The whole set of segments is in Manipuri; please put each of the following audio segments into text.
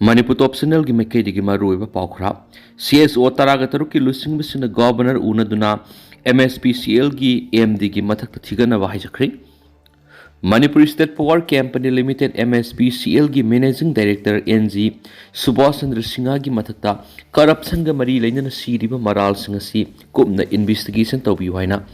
Manipur top channel gi mekai digi maru iba paukra CSO taraga taruki lusing bisina governor unaduna MSPCL gi AMD gi mathak thigana wa haijakri Manipur State Power Company Limited MSPCL gi Managing Director NG Subhash Chandra Singha gi mathakta corruption ga mari leinana siriba maral singasi kumna investigation tawbi haina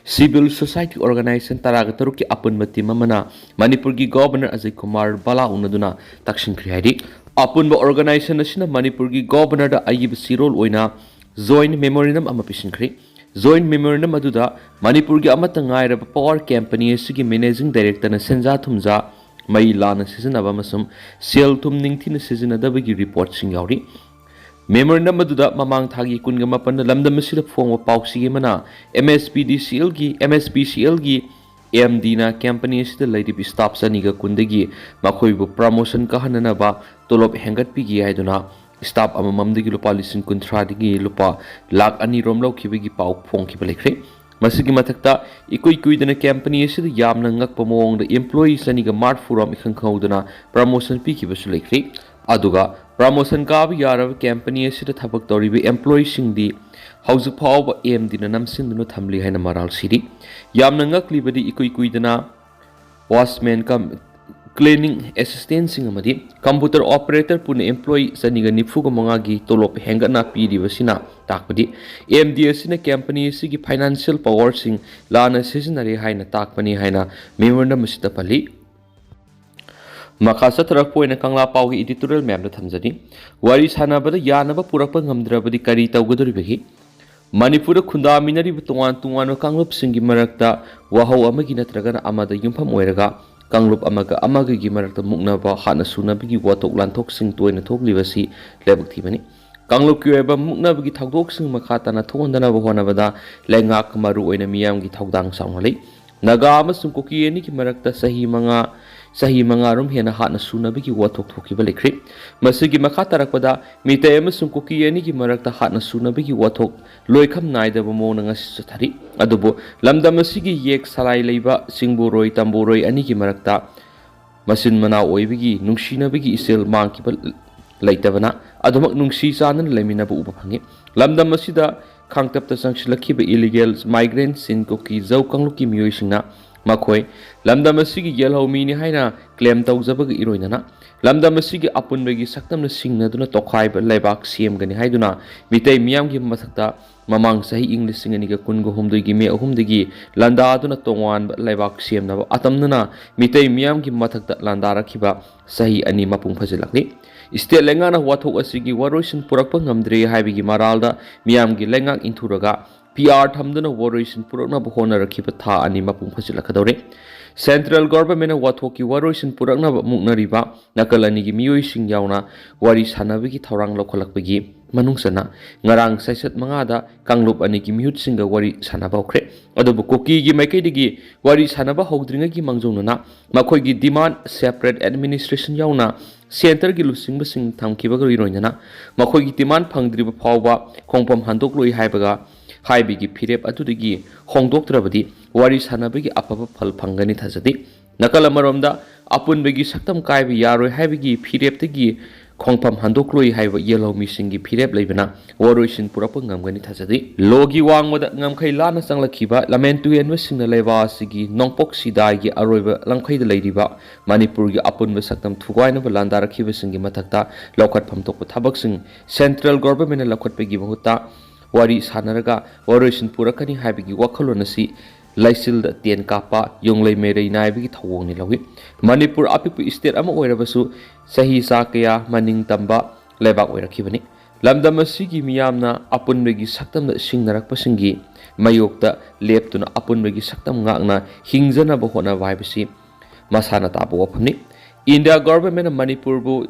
Civil Society Organization taraga taruki apun mati mamana Manipur gi Governor Ajay Kumar Bala unaduna takshin krihari apun ba organization asina Manipur gi Governor da ayib sirol oina joint memorandum ama pishinkri joint memorandum aduda Manipur gi amata ngairaba power company asigi managing director na senja thumja mai lana season masum sel thum ningthina season adabagi report sing yauri memorandum aduda mamang thagi kunga mapan lamdam asida phongwa pausi mana MSPCL gi AMD na company asida lady staff saniga kundagi makhoibu promotion ka hanana ba tolop hengat pigi haiduna staff amamamdagi lupa lisin kunthra digi lupa lakh ani rom lau khibagi pau phong khiba lekre masigi mathakta ikoi kuidana company asida yamna ngakpa mawong da employees aniga mart furam ikhang khauduna promotion pi khiba su lekre aduga promotion ka bi yarab company asida thabak toribi employees singdi hauju phawba AMD na namsinduna thamli haina maral siri yamna ngaklibadi ikoi kuidana watchman kam cleaning assistant sing amadi computer operator puna employee saniga nifuga mangagi tolop hengana pidi wasina takpadi AMD asina company sigi financial power sing lana seasonary haina takpani haina memorandum asita pali makasa tarak poina kangla pawgi editorial map da thamjadi wari sanabada yanaba purakpa ngamdrabadi kari tawgadoribagi Manipur khunda minari tongan tongan kanglup singi marakta wahau amagi natragana amada yumpham oiraga kanglup amaga gi marakta mukna ba hana suna bigi watok lanthok sing toina thoklibasi lebak thibani kanglup ki oiba mukna bigi thagdok sing makhata na thondana ba hona bada lengak maru oina miyam gi thogdang sangalei naga amasung Kuki ni ki marakta sahi manga rum hena hana suna bigi watok thokiba lekri masigi makhata rakpada mitay amasung Kuki ni ki marakta hana suna bigi watok loikham naida ba mo nga sithari adubo lamdam asigi yek salai leiba singboroi tamboroi ani ki marakta masin mana oibigi nungsina bigi isel mangkiba leitabana adumak nungsi sanan lemina bu uba phangi lamdam asida khangtapta sangsilakhiba illegal migrants sin Kuki jau kangluki miyoi singna makhoi lamdam asigi yelhau mini haina claim tawjabaga iroinana lamdam asigi apunbegi saktamna singnaduna tokhaiba leibak semgani haiduna mitay miyamgi mathakta mamang sahi english singaniga kungo humdegi me ahumdegi landa aduna tongwan leibak semnaba atamnana mitay miyamgi mathakta landa rakhiba sahi ani mapung phajilakni state lengana wathok asigi waroisin purakpa ngamdre haibigi maralda miyamgi lengak inthuraga PR thamduna waroisin purakna bahona rakhiba tha ani mapung phajilakadore Central Government wathoki waroisin purakna muknariba nakalani gi miyoi sing yauna wari sanabigi thorang lokholakbagi manungsana ngarang saisat mangada kanglup ani gi miyut singa wari sanaba okre adubu Kuki gi maikai digi wari sanaba hogdringa gi mangjongna makhoi gi demand separate administration yauna center gi lusing basing thamkiba gri roinana makhoi gi demand phangdriba phawba khongpam handokloi haibaga haibigi phirep atudigi hongdoktrabadi wari sanabigi apaba phal phangani thajadi nakala maromda apunbegi saktam kaibi yaroi haibigi phireptagi khongpam handokloi haiba yellow misingi phirep leibana waroisin purapa ngamgani thajadi logi wangwada ngamkhai lana changlakhiba lament tuenwa singna leiba sigi nongpok sidai gi aroiba lamkhaida leiriba Manipur gi apunba saktam thugaina ba landa rakhiba singi mathakta lokhat phamtok thabak sing central government lokhatpegi bahutta wari sanaraga waroisin purakani haibigi wakhalonasi laisil ten kapa yonglei merei naibigi thawongni lawi Manipur apipu state ama oirabasu sahi sakaya maning tamba lebak oirakhibani lamdam asigi miyamna apunbegi saktamda singnarak pasingi mayokta leptuna apunbegi saktam ngakna hingjana ba hona waibasi masana tabu waphamni India government Manipur bu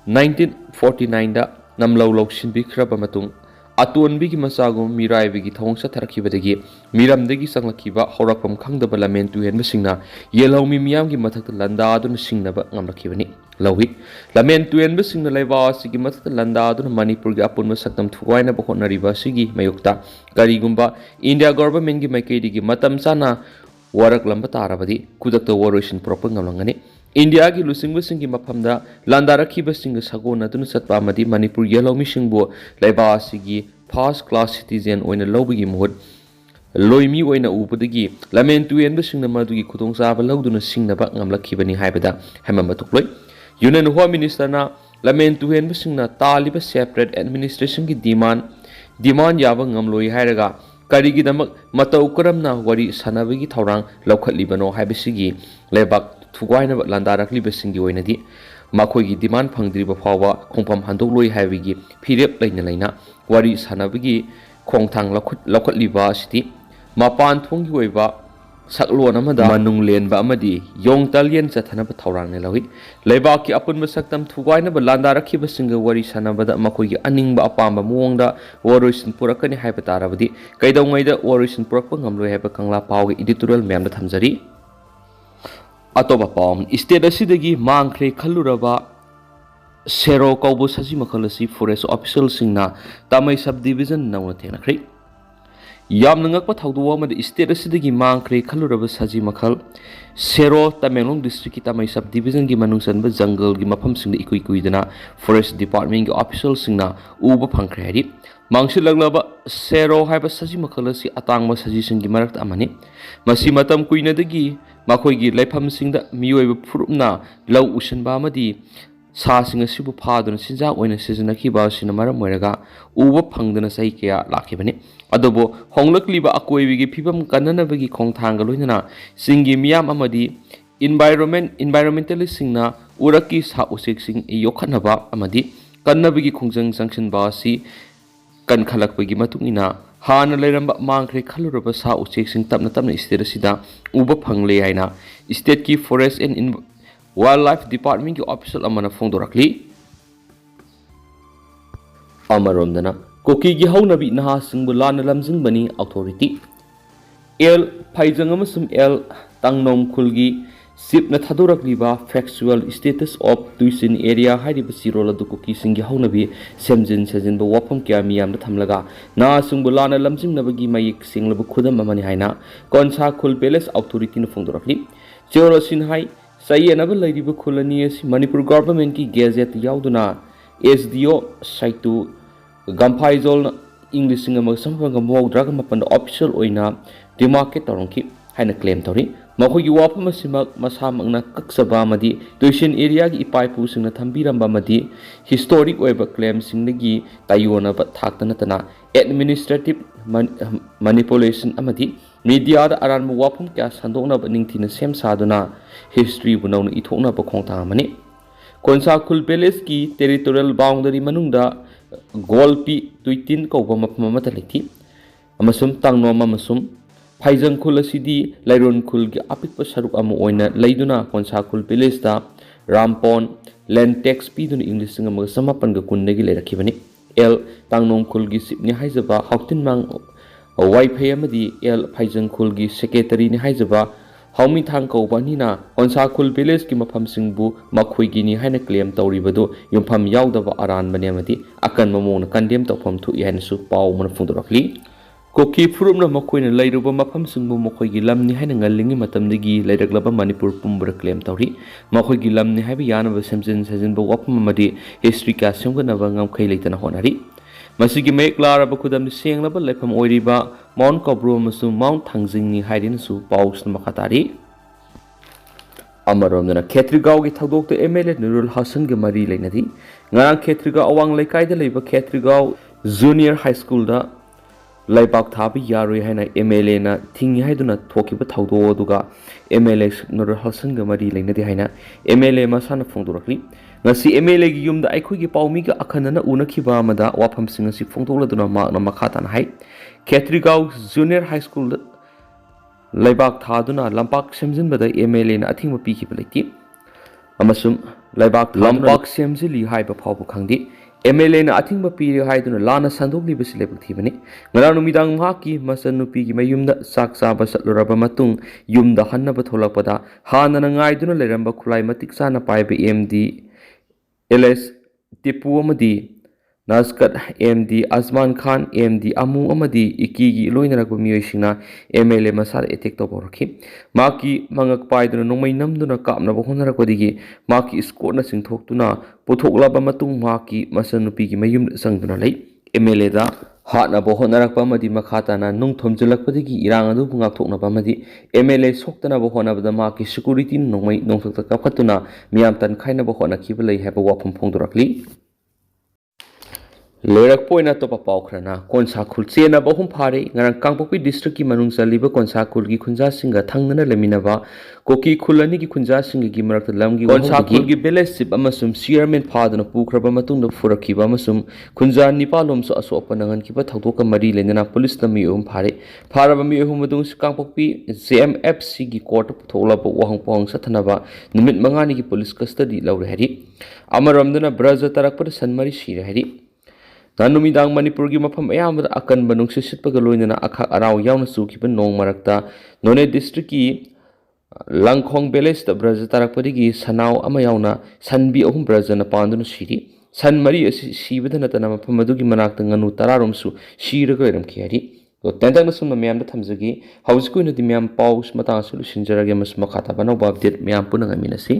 1949 da namlaw loksin bikraba matung atonbigi masagum miraibigi thongsa tharakibadagi miramdagi sanglakhiba horakpam khangdaba lamen tuhen basingna yelhawmi miyamgi mathakta landa aduna singnaba ngamlakhibani lawi lamen tuhen basingna laiba sigi mathakta landa aduna Manipur gi apunma saktam thugaina ba honariba sigi mayokta karigumba India government gi maikaidigi matam sana warak lamba tarabadi kudakta waroisin propa ngamlangani India ki lusingbusingi mafamda landarakhibasinga sagonaduna satpa amadi Manipur yelomishingbu laiba asigi first class citizen oina lobigi muhut loimi oina ubudagi lamen tuyenbasingna madugi khudongchaba lawduna singnaba ngamlakhibani haibada hemamba tukloi Union Home Minister na lamen tuyenbasingna taliba separate administration ki demand yaba ngamloi hairaga karigidamak matau karamna wari sanabagi thorang lawkhatlibano haibasigi lebak Tuguaina Landarakli Bessingi Oinadi, Makogi demand Pangdriba Power, Kompam Handoloi Havigi, Pirep Laina, Wari Sanabigi, Kongtang Lokat Liba City, Mapan Tungueva, Sakluanamada, Manung Len Bamadi, Young Talian Satanaba Taurang Nelawi, Lebaki upon Masaktam Tuguaina Landaraki Bessinga Wari Sanabada Makogi Aningba Apamba Muonda, Warriors in Purakani Hypatarabadi, Kaidongada, Warriors in Purakangam Lohabakangla Power editorial Mamda Tamzari. Atoba pom state asidagi mangkhre khaluraba sero kaubo saji makhalasi forest official singna tamai subdivision nauna thena khri yam nangak pa thawdu ma state asidagi mangkhre khaluraba saji makhal sero tamenglong district ki tamai subdivision gi manungsan ba jungle gi mafam singna ikui kuidana forest department gi official singna uba phangkhre hari mangsilaglaba sero haiba saji makhalasi atangma saji singi marakta amani masi matam kuinadagi Makoigi Lepam Singda Mio Purna Low Ushan Bamadi Sa Sing a Super Padon Sinza when a season a kiba Sinamara Moraga Uwa Pangdana Saikia Lakibani Adobo Honglak Liba Akoi Pipam Kananabagi Kongtangaluina Singi Miam Amadi Environmentalist Singna Uraki Sa Usik Sing Yokanaba Amadi Kanabigi Kongjang Sanction Basi Kan Kalakbagi Matungina Hana Leramba Mangre Kaluraba Sa Uchek Sing Tapna State Sida Uba Pangle Aina State Ki Forest and Wildlife Department Ki Official Amana Fondorakli Amarondana Kuki Gi Hounabi Naha Singbulana Lamzing Bani Authority El Paijangamasum El Tangnom Kulgi Sip na Tadorakliba factual status of Tuisin area Haidiba Sirola Dukuki Singi Hounabi Semjin Sajin the Wapam Kiamiam the Tamlaga Na Sungbulana Lamjim Nabagi Mayik Singlabu Kudam Mamani Haina Konsa Kul Palace Authority no Fondorakli Joro Sinhai Say another lady Bukulanias Manipur government ki Gazette Yauduna SDO Saitu Gampaizol English Singama Sampanga Dragon upon the official Oina Demarket Toronki Haina claim Tori Makogi Wapama Simak Masamangna Kaksaba Madi Tuition area gi Ipaipu Singna Tambiramba Madi historic Weber claim Singnagi Tayona but Taktanatana administrative manipulation Amadi media the Aran Wapum Kas Handona but Ningtina Sem Saduna history Bunona Itona Bakongta Mani Konsa Kulpeleski territorial boundary Manunda Golpi Tuitin Kobama Mataliti Amasum Tangno Mamasum Paijang Kul Asidi, Lairon Kul Apik Pasaruk Amu Oina, Laiduna, Konsakul Pelesta, Rampon, Land Tax Pidun English Singama Samapanga Kundagi Lerakibani, El Tangnong Kulgi Sipni Haizaba, Houghton Mang, a Waipayamadi, El Paijang Kulgi Secretary ni Haizaba, Haumi Tanko Banina, Konsakul Peleski Mapam Singbu, Makwigini Haina claim Tauribado, Yumpam Yaudava Aran Maniamadi, Akan Mamon, Kandem Topam to Yansu, Pau Monafundorafli. Kuki Purumna Makoina Lairuba Mapam Singbu Mokogi Lamni Hanangalingi Matamdigi, Laidaglaba Manipur Pumbra claim Tauri, Makogi Lamni Habiana of Simpson Sazinbo Wapamadi, History Kasunganavangam Kailatan Honari. Masigi make Lara Bakudam Sing Laba Lepam Oiriba, Mount Cobro Masu Mount Tangzini Hiding Su, Paus Makatari. Amarom na Ketrigao gi thagdok to MLA Nurul Hasan ge mari leinadi ngarang Ketrigao awang laikai da leiba Ketrigao Junior High School da Laibak Thabi Yarui Haina MLA na Tingi Haiduna Tokiba Taudo Duga MLA Nur Hasan Gamadi Lena Haina MLA Masana Fondurakli Nasi MLA Yum the Aikugi Paumiga Akanana Unakiba Mada Wapam Singasi Fondola Duna Magna Makatan Hai Ketrigao Junior High School Laibak Thaduna Lampak Semzin Bada MLA na Athing Piki Palati Amasum Laibak Lampak Semzili Haiba Paupu Kandi MLA na ating mapiri haiduna lana sandok liba sila pagtibani. Ngarano midang maki masan nupi may yumda saksa sa luraba matung yumda hanna batholak pada hana na ngaiduna leramba kulay matiksa na paiba MD LS tipu amadi ꯅꯥꯁꯀꯠ ꯑꯦꯝ.ꯗꯤ. ꯑꯖꯃꯥꯟ ꯈꯥꯟ ꯑꯦꯝ.ꯗꯤ. ꯑꯃꯨ ꯑꯃꯗꯤ ꯏꯀꯤꯒꯤ ꯂꯣꯏꯅꯔꯛꯄ ꯃꯤꯑꯣꯏꯁꯤꯡꯅ ꯑꯦꯝ.ꯑꯦꯜ.ꯑꯦ. ꯃꯁꯥꯗ ꯑꯦꯇꯦꯛ ꯇꯧꯕ ꯍꯧꯔꯛꯈꯤ꯫ ꯃꯍꯥꯛꯀꯤ ꯃꯉꯛ ꯄꯥꯏꯗꯨꯅ ꯅꯣꯡꯃꯩ ꯅꯝꯗꯨꯅ ꯀꯥꯞꯅꯕ ꯍꯣꯠꯅꯔꯛꯄꯗꯒꯤ ꯃꯍꯥꯛꯀꯤ ꯏꯁꯀꯣꯔꯠꯅ ꯆꯤꯡꯊꯣꯛꯇꯨꯅ ꯄꯨꯊꯣꯛꯂꯕ ꯃꯇꯨꯡ ꯃꯍꯥꯛꯀꯤ ꯃꯆꯟꯅꯨꯄꯤꯒꯤ ꯃꯌꯨꯝꯗ ꯆꯪꯗꯨꯅ ꯂꯩ꯫ ꯑꯦꯝ.ꯑꯦꯜ.ꯑꯦ.ꯗ ꯍꯥꯠꯅꯕ ꯍꯣꯠꯅꯔꯛꯄ ꯑꯃꯗꯤ ꯃꯈꯥ ꯇꯥꯅ ꯅꯨꯡ ꯊꯣꯝꯖꯤꯜꯂꯛꯄꯗꯒꯤ ꯏꯔꯥꯡ ꯑꯗꯨꯕꯨ ꯉꯥꯛꯊꯣꯛꯅꯕ ꯑꯃꯗꯤ ꯑꯦꯝ.ꯑꯦꯜ.ꯑꯦ. ꯁꯣꯛꯇꯅꯕ ꯍꯣꯠꯅꯕꯗ ꯃꯍꯥꯛꯀꯤ ꯁꯦꯀꯨꯔꯤꯇꯤꯅ ꯅꯣꯡꯃꯩ ꯅꯣꯡꯊꯛꯇ ꯀꯥꯞꯈꯠꯇꯨꯅ ꯃꯤꯌꯥꯝ ꯇꯟꯈꯥꯏꯅꯕ ꯍꯣꯠꯅꯈꯤꯕ ꯂꯩ ꯍꯥꯏꯕ ꯋꯥꯐꯝ ꯐꯣꯡꯗꯣꯔꯛꯂꯤ꯫ ꯂꯣꯏꯔꯛꯄ ꯑꯣꯏꯅ ꯑꯇꯣꯞꯄ ꯄꯥꯎ ꯈꯔꯅ ꯀꯣꯟꯁꯥꯈꯨꯜ ꯆꯦꯟꯅꯕ ꯑꯍꯨꯝ ꯐꯥꯔꯦ꯫ ꯉꯔꯥꯡ ꯀꯥꯡꯄꯣꯛꯄꯤ ꯗꯤꯁꯇ꯭ꯔꯤꯛꯀꯤ ꯃꯅꯨꯡ ꯆꯜꯂꯤꯕ ꯀꯣꯟꯁꯥꯈꯨꯜꯒꯤ ꯈꯨꯟꯖꯥꯁꯤꯡꯒ ꯊꯪꯅꯅ ꯂꯩꯃꯤꯟꯅꯕ ꯀꯨꯀꯤ ꯈꯨꯜ ꯑꯅꯤꯒꯤ ꯈꯨꯟꯖꯥꯁꯤꯡꯒꯤ ꯃꯔꯛꯇ ꯂꯝꯒꯤ ꯀꯣꯟꯁꯥꯈꯨꯜꯒꯤ ꯚꯤꯂꯦꯖ ꯆꯤꯞ ꯑꯃꯁꯨꯡ ꯆꯤꯌꯔꯃꯦꯟ ꯐꯥꯗꯨꯅ ꯄꯨꯈ꯭ꯔꯕ ꯃꯇꯨꯡꯗ ꯐꯨꯔꯛꯈꯤꯕ ꯑꯃꯁꯨꯡ ꯈꯨꯟꯖꯥ ꯅꯤꯄꯥꯜꯂꯣꯝꯁꯨ ꯑꯁꯣꯛ ꯑꯄꯟ ꯅꯪꯍꯟꯈꯤꯕ ꯊꯧꯗꯣꯛꯀ ꯃꯔꯤ ꯂꯩꯅꯅ ꯄꯨꯂꯤꯁꯅ ꯃꯤꯑꯣꯏ ꯑꯍꯨꯝ ꯐꯥꯔꯦ꯫ ꯐꯥꯔꯕ ꯃꯤꯑꯣꯏ ꯑꯍꯨꯝ ꯑꯗꯨ ꯀꯥꯡꯄꯣꯛꯄꯤ ꯖꯦ.ꯑꯦꯝ.ꯑꯦꯐ.ꯁꯤꯒꯤ ꯀꯣꯔꯠꯇ ꯄꯨꯊꯣꯛꯂꯕ ꯋꯥꯍꯪ ꯄꯥꯎꯍꯪ ꯆꯠꯊꯅꯕ ꯅꯨꯃꯤꯠ 5ꯅꯤꯒꯤ ꯄꯨꯂꯤꯁ ꯀꯁꯇꯗꯤ ꯂꯧꯔꯦ ꯍꯥꯏꯔꯤ꯫ ꯑꯃꯔꯣꯝꯗꯅ ꯕ꯭ꯔꯖ ꯇꯥꯔꯛꯄꯗ ꯁꯟ ꯃꯔꯤ ꯁꯤꯔꯦ ꯍꯥꯏꯔꯤ꯫ ꯅꯨꯃꯤꯗꯥꯡ ꯃꯅꯤꯄꯨꯔꯒꯤ ꯃꯐꯝ ꯑꯌꯥꯝꯕꯗ ꯑꯀꯟꯕ ꯅꯨꯡꯁꯤꯠ ꯁꯤꯠꯄꯒ ꯂꯣꯏꯅꯅ ꯑꯈꯥꯛ ꯑꯔꯥꯎ ꯌꯥꯎꯅ ꯆꯨꯈꯤꯕ ꯅꯣꯡ ꯃꯔꯛꯇ ꯅꯣꯅꯦ ꯗꯤꯁꯇ꯭ꯔꯤꯛꯀꯤ ꯂꯪꯈꯣꯡ ꯚꯤꯂꯦꯖꯇ ꯕ꯭ꯔꯖ ꯇꯥꯔꯛꯄꯗꯒꯤ ꯁꯅꯥꯎ ꯑꯃ ꯌꯥꯎꯅ ꯁꯟꯕꯤ 3 ꯕ꯭ꯔꯖꯅ ꯄꯥꯟꯗꯨꯅ ꯁꯤꯔꯤ꯫ ꯁꯟ 4 ꯑꯁꯤ ꯁꯤꯕꯗ ꯅꯠꯇꯅ ꯃꯐꯝ ꯑꯗꯨꯒꯤ ꯃꯅꯥꯛꯇ ꯉꯥꯅꯨ 10ꯔꯣꯝꯁꯨ ꯁꯤꯔꯒ ꯂꯩꯔꯝꯈꯤ ꯍꯥꯏꯔꯤ꯫ ꯇꯦꯟꯇꯛꯅ ꯁꯨꯝꯅ ꯃꯌꯥꯝꯗ ꯊꯝꯖꯒꯦ꯫ ꯍꯧꯖꯤꯛꯀꯤ ꯑꯣꯏꯅꯗꯤ ꯃꯌꯥꯝ ꯄꯥꯎ ꯃꯇꯥꯡ ꯑꯁꯤ ꯂꯣꯏꯁꯤꯟꯖꯔꯒꯦ ꯑꯃꯁꯨꯡ ꯃꯈꯥ ꯇꯥꯕ ꯑꯅꯧꯕ ꯑꯞꯗꯦꯠ ꯃꯌꯥꯝ ꯄꯨꯟꯅ ꯉꯥꯏꯃꯤꯟꯅꯁꯤ꯫